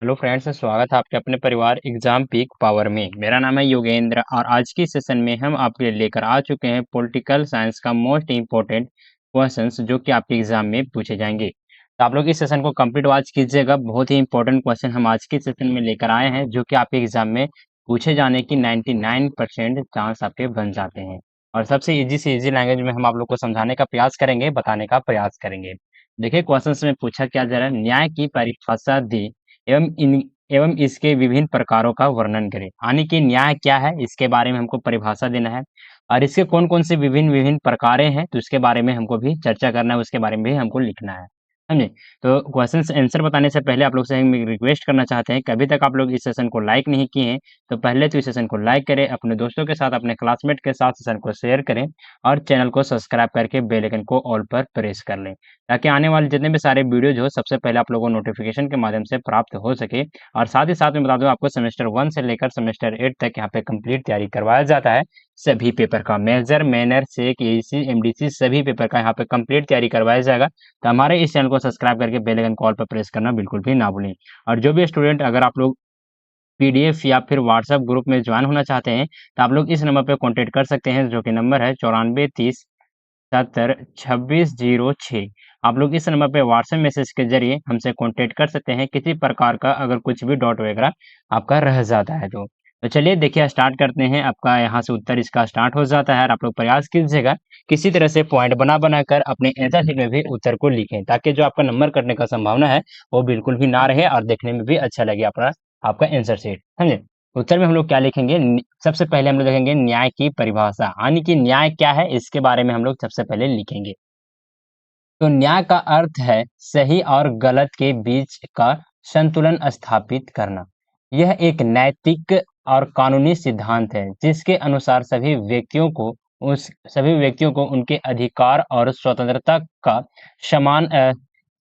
Hello friends, स्वागत है आपके अपने परिवार एग्जाम पीक पावर में। मेरा नाम है योगेंद्र और आज की सेशन में हम आपके लिए लेकर आ चुके हैं पॉलिटिकल साइंस का मोस्ट इम्पोर्टेंट क्वेश्चंस जो कि आपके एग्जाम में पूछे जाएंगे। तो आप लोग इस सेशन को कंप्लीट वॉच कीजिएगा। बहुत ही इंपॉर्टेंट क्वेश्चन हम आज के सेशन में लेकर आए हैं जो कि आपके एग्जाम में पूछे जाने की 99% चांस आपके बन जाते हैं। और सबसे इजी से इजी लैंग्वेज में हम आप लोग को समझाने का प्रयास करेंगे, बताने का प्रयास करेंगे। देखिए क्वेश्चन में पूछा क्या जा रहा है, न्याय की परिभाषा दी एवं इसके विभिन्न प्रकारों का वर्णन करें। यानी कि न्याय क्या है इसके बारे में हमको परिभाषा देना है और इसके कौन-कौन से विभिन्न विभिन्न प्रकारें हैं तो इसके बारे में हमको भी चर्चा करना है, उसके बारे में भी हमको लिखना है। समझे? तो क्वेश्चन आंसर बताने से पहले आप लोग से हम एक रिक्वेस्ट करना चाहते हैं कि अभी तक आप लोग इस सेशन को लाइक नहीं किए हैं तो पहले तो इस सेशन को लाइक करें, अपने दोस्तों के साथ, अपने क्लासमेट के साथ सेशन को शेयर करें और चैनल को सब्सक्राइब करके बेल आइकन को ऑल पर प्रेस कर लें ताकि आने वाले जितने भी सारे वीडियोज हो सबसे पहले आप लोगों को नोटिफिकेशन के माध्यम से प्राप्त हो सके। और साथ ही साथ में बता दूं आपको सेमेस्टर 1 से लेकर सेमेस्टर 8 तक यहाँ पे कंप्लीट तैयारी करवाया जाता है। सभी पेपर का मेजर, मैनर, सेक, एसी, एमडीसी सभी पेपर का यहाँ पे कंप्लीट तैयारी करवाया जाएगा। तो हमारे इस चैनल को सब्सक्राइब करके बेल आइकन कॉल पर प्रेस करना बिल्कुल भी ना भूलें। और जो भी स्टूडेंट अगर आप लोग पीडीएफ या फिर व्हाट्सएप ग्रुप में ज्वाइन होना चाहते हैं तो आप लोग इस नंबर पर कॉन्टेक्ट कर सकते हैं जो कि नंबर है 9430 76 2606। आप लोग इस नंबर पे व्हाट्सएप मैसेज के जरिए हमसे कांटेक्ट कर सकते हैं किसी प्रकार का अगर कुछ भी डाउट वगैरह आपका रह जाता है तो चलिए देखिए स्टार्ट करते हैं। आपका यहाँ से उत्तर इसका स्टार्ट हो जाता है और आप लोग प्रयास कीजिएगा किसी तरह से पॉइंट बना बनाकर अपने आंसर शीट में भी उत्तर को लिखें ताकि जो आपका नंबर कटने का संभावना है वो बिल्कुल भी ना रहे और देखने में भी अच्छा लगे अपना आपका आंसर शीट। समझे? उत्तर में हम लोग क्या लिखेंगे, सबसे पहले हम लोग देखेंगे न्याय की परिभाषा, यानी कि न्याय क्या है इसके बारे में हम लोग सबसे पहले लिखेंगे। तो न्याय का अर्थ है सही और गलत के बीच का संतुलन स्थापित करना। यह एक नैतिक और कानूनी सिद्धांत है जिसके अनुसार सभी व्यक्तियों को उनके अधिकार और स्वतंत्रता का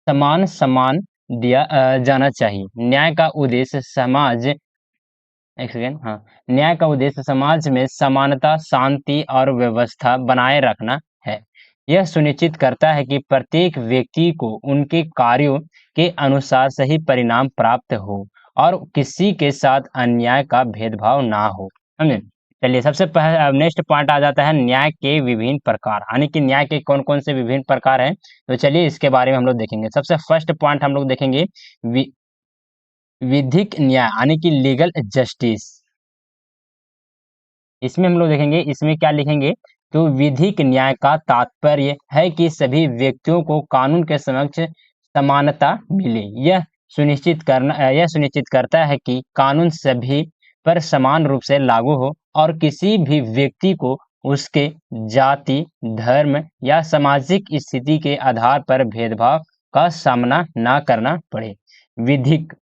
समान सम्मान दिया जाना चाहिए। न्याय का उद्देश्य न्याय का उद्देश्य समाज में समानता, शांति और व्यवस्था बनाए रखना है। यह सुनिश्चित करता है कि प्रत्येक व्यक्ति को उनके कार्यों के अनुसार सही परिणाम प्राप्त हो और किसी के साथ अन्याय का भेदभाव ना हो। समझे? चलिए सबसे पहले नेक्स्ट पॉइंट आ जाता है न्याय के विभिन्न प्रकार, यानी कि न्याय के कौन-कौन से विभिन्न प्रकार हैं। तो चलिए इसके बारे में हम लोग देखेंगे। सबसे फर्स्ट पॉइंट हम लोग देखेंगे विधिक न्याय, यानी कि लीगल जस्टिस। इसमें हम लोग देखेंगे इसमें क्या लिखेंगे, तो विधिक न्याय का तात्पर्य है कि सभी व्यक्तियों को कानून के समक्ष समानता मिले। यह सुनिश्चित करता है कि कानून सभी पर समान रूप से लागू हो और किसी भी व्यक्ति को उसके जाति, धर्म या सामाजिक स्थिति के आधार पर भेदभाव का सामना ना करना पड़े। विधिक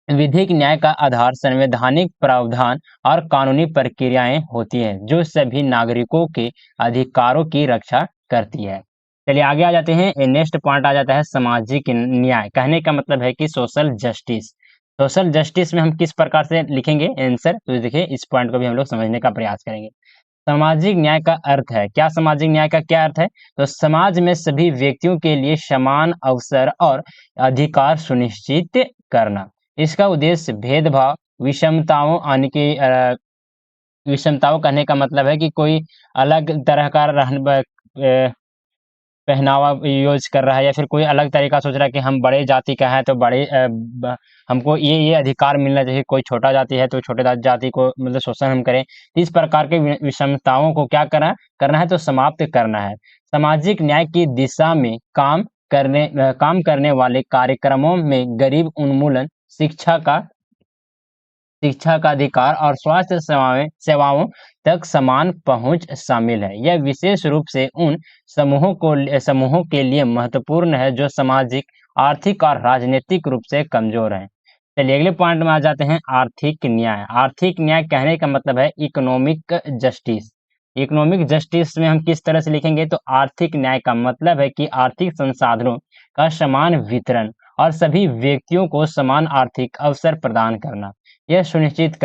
विधिक न्याय का आधार संवैधानिक प्रावधान और कानूनी प्रक्रियाएं होती हैं जो सभी नागरिकों के अधिकारों की रक्षा करती है। चलिए आगे आ जाते हैं। नेक्स्ट पॉइंट आ जाता है सामाजिक न्याय। कहने का मतलब है कि सोशल जस्टिस। सोशल जस्टिस में हम किस प्रकार से लिखेंगे आंसर, तो देखिए इस पॉइंट को भी हम लोग समझने का प्रयास करेंगे। सामाजिक न्याय का अर्थ है क्या, सामाजिक न्याय का क्या अर्थ है, तो समाज में सभी व्यक्तियों के लिए समान अवसर और अधिकार सुनिश्चित करना। इसका उद्देश्य भेदभाव, विषमताओं यानी कि विषमताओं कहने का मतलब है कि कोई अलग तरह का पहनावा यूज कर रहा है या फिर कोई अलग तरीका सोच रहा है कि हम बड़े जाति का है तो हमको ये अधिकार मिलना चाहिए, कोई छोटा जाति है तो छोटे जाति को मतलब शोषण हम करें। इस प्रकार के विषमताओं को क्या करना करना है, तो समाप्त करना है। सामाजिक न्याय की दिशा में काम करने वाले कार्यक्रमों में गरीब उन्मूलन, शिक्षा का अधिकार और स्वास्थ्य सेवाओं तक समान पहुंच शामिल है। यह विशेष रूप से उन समूहों के लिए महत्वपूर्ण है जो सामाजिक, आर्थिक और राजनीतिक रूप से कमजोर हैं। चलिए अगले पॉइंट में आ जाते हैं आर्थिक न्याय। आर्थिक न्याय कहने का मतलब है इकोनॉमिक जस्टिस। इकोनॉमिक जस्टिस में हम किस तरह से लिखेंगे, तो आर्थिक न्याय का मतलब है कि आर्थिक संसाधनों का समान वितरण और सभी व्यक्तियों को समान आर्थिक अवसर प्रदान करना। यह सुनिश्चित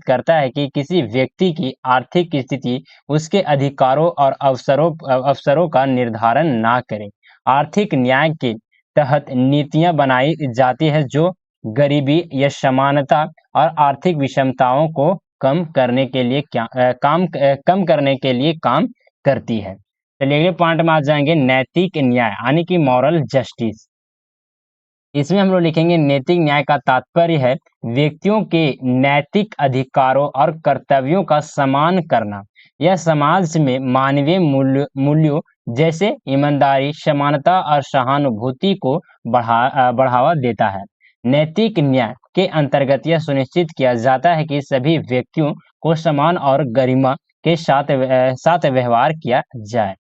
करता है कि किसी व्यक्ति की आर्थिक स्थिति उसके अधिकारों और अवसरों का निर्धारण ना करे। आर्थिक न्याय के तहत नीतियां बनाई जाती है जो गरीबी या समानता और आर्थिक विषमताओं को कम करने के लिए काम करती है। चलिए अगले पॉइंट में आ जाएंगे, नैतिक न्याय यानी कि मॉरल जस्टिस। इसमें हम लोग लिखेंगे नैतिक न्याय का तात्पर्य है व्यक्तियों के नैतिक अधिकारों और कर्तव्यों का सम्मान करना। यह समाज में मानवीय मूल्यों जैसे ईमानदारी, समानता और सहानुभूति को बढ़ावा देता है। नैतिक न्याय के अंतर्गत यह सुनिश्चित किया जाता है कि सभी व्यक्तियों को समान और गरिमा के साथ व्यवहार किया जाए।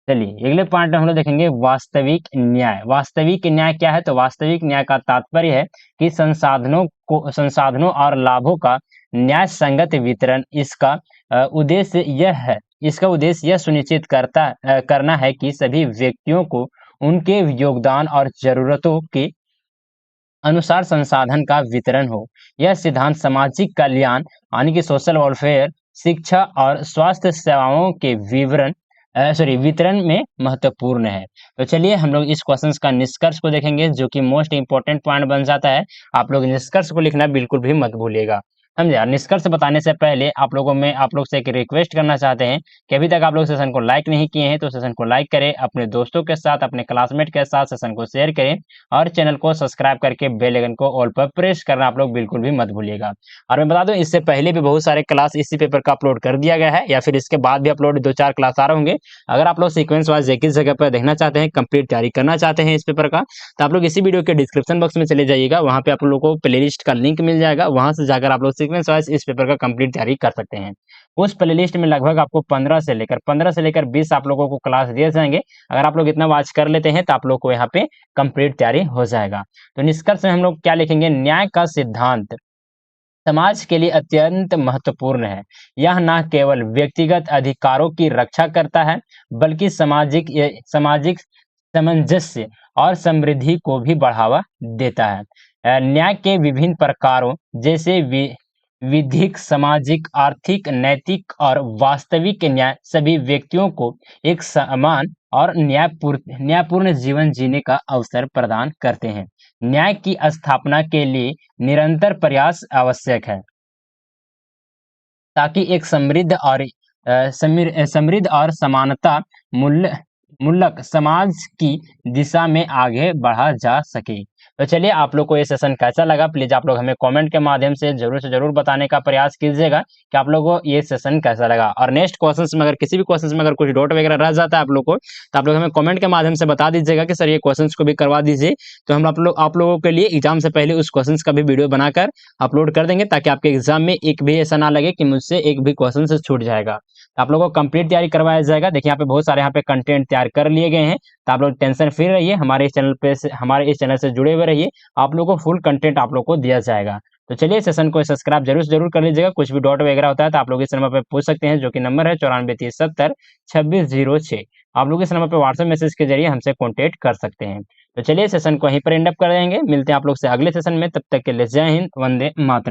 चलिए अगले पॉइंट में हम लोग देखेंगे वास्तविक न्याय। वास्तविक न्याय क्या है? तो वास्तविक न्याय का तात्पर्य है कि संसाधनों और लाभों का न्याय संगत वितरण। इसका उद्देश्य यह सुनिश्चित करना है कि सभी व्यक्तियों को उनके योगदान और जरूरतों के अनुसार संसाधन का वितरण हो। यह सिद्धांत सामाजिक कल्याण यानी कि सोशल वेलफेयर, शिक्षा और स्वास्थ्य सेवाओं के वितरण में महत्वपूर्ण है। तो चलिए हम लोग इस क्वेश्चंस का निष्कर्ष को देखेंगे, जो कि मोस्ट इंपोर्टेंट पॉइंट बन जाता है। आप लोग निष्कर्ष को लिखना बिल्कुल भी मत भूलिएगा, समझे। निष्कर्ष बताने से पहले आप लोग से एक रिक्वेस्ट करना चाहते हैं कि अभी तक आप लोग सेशन को लाइक नहीं किए हैं तो सेशन को लाइक करें, अपने दोस्तों के साथ, अपने क्लासमेट के साथ सेशन को शेयर करें और चैनल को सब्सक्राइब करके बेल आइकन को ऑल पर प्रेस करना आप लोग बिल्कुल भी मत भूलिएगा। और मैं बता दूं, इससे पहले भी बहुत सारे क्लास इसी पेपर का अपलोड कर दिया गया है, या फिर इसके बाद भी अपलोड 2-4 क्लास आ रहे होंगे। अगर आप लोग सीक्वेंस वाइज एक ही जगह पर देखना चाहते हैं, कंप्लीट तैयारी करना चाहते हैं इस पेपर का, तो आप लोग इसी वीडियो के डिस्क्रिप्शन बॉक्स में चले जाइएगा, वहां पे आप लोगों को प्लेलिस्ट का लिंक मिल जाएगा। वहां से जाकर आप लोग सीक्वेंस वाइज इस पेपर का कंप्लीट तैयारी कर सकते हैं। उस प्लेलिस्ट में लगभग आपको 15 से लेकर 20 आप लोगों को क्लास दिए जाएंगे। अगर आप लोग इतना वॉच कर लेते हैं तो आप लोग को यहाँ पे कंप्लीट तैयारी हो जाएगा। तो निष्कर्ष में हम लोग क्या लिखेंगे? न्याय का सिद्धांत समाज के लिए अत्यंत महत्वपूर्ण है। यह न केवल व्यक्तिगत अधिकारों की रक्षा करता है, बल्कि सामाजिक सामंजस्य और समृद्धि को भी बढ़ावा देता है। न्याय के विभिन्न प्रकारों जैसे विधिक, सामाजिक, आर्थिक, नैतिक और वास्तविक न्याय सभी व्यक्तियों को एक समान और न्यायपूर्ण जीवन जीने का अवसर प्रदान करते हैं। न्याय की स्थापना के लिए निरंतर प्रयास आवश्यक है, ताकि एक समृद्ध और समानता मूलक समाज की दिशा में आगे बढ़ा जा सके। तो चलिए, आप लोग को ये सेशन कैसा लगा, प्लीज आप लोग हमें कमेंट के माध्यम से जरूर बताने का प्रयास कीजिएगा कि आप लोगों को ये सेशन कैसा लगा। और नेक्स्ट क्वेश्चंस में अगर किसी भी क्वेश्चंस में अगर कुछ डाउट वगैरह रह जाता है आप लोग को, तो आप लोग हमें कमेंट के माध्यम से बता दीजिएगा कि सर ये क्वेश्चंस को भी करवा दीजिए। तो हम आप लोगों के लिए एग्जाम से पहले उस क्वेश्चंस का भी वीडियो बनाकर अपलोड कर देंगे, ताकि आपके एग्जाम में एक भी ऐसा ना लगे कि मुझसे एक भी क्वेश्चन से छूट जाएगा। आप लोगों को कंप्लीट तैयारी करवाया जाएगा। देखिए यहाँ पे बहुत सारे यहाँ पे कंटेंट तैयार कर लिए गए हैं, तो आप लोग टेंशन फ्री रहिए, हमारे इस चैनल से जुड़े हुए रहिए। आप लोगों को फुल कंटेंट आप लोग को दिया जाएगा। तो चलिए, सेशन को सब्सक्राइब जरूर कर लीजिएगा। कुछ भी डाउट वगैरह होता है तो आप लोग इस नंबर पे पूछ सकते हैं, जो कि नंबर है 9430702606। आप लोग इस नंबर पे व्हाट्सएप मैसेज के जरिए हमसे कॉन्टेक्ट कर सकते हैं। तो चलिए, सेशन को यहीं पर एंड अप कर देंगे। मिलते हैं आप लोग से अगले सेशन में, तब तक के लिए जय हिंद, वंदे मातरम।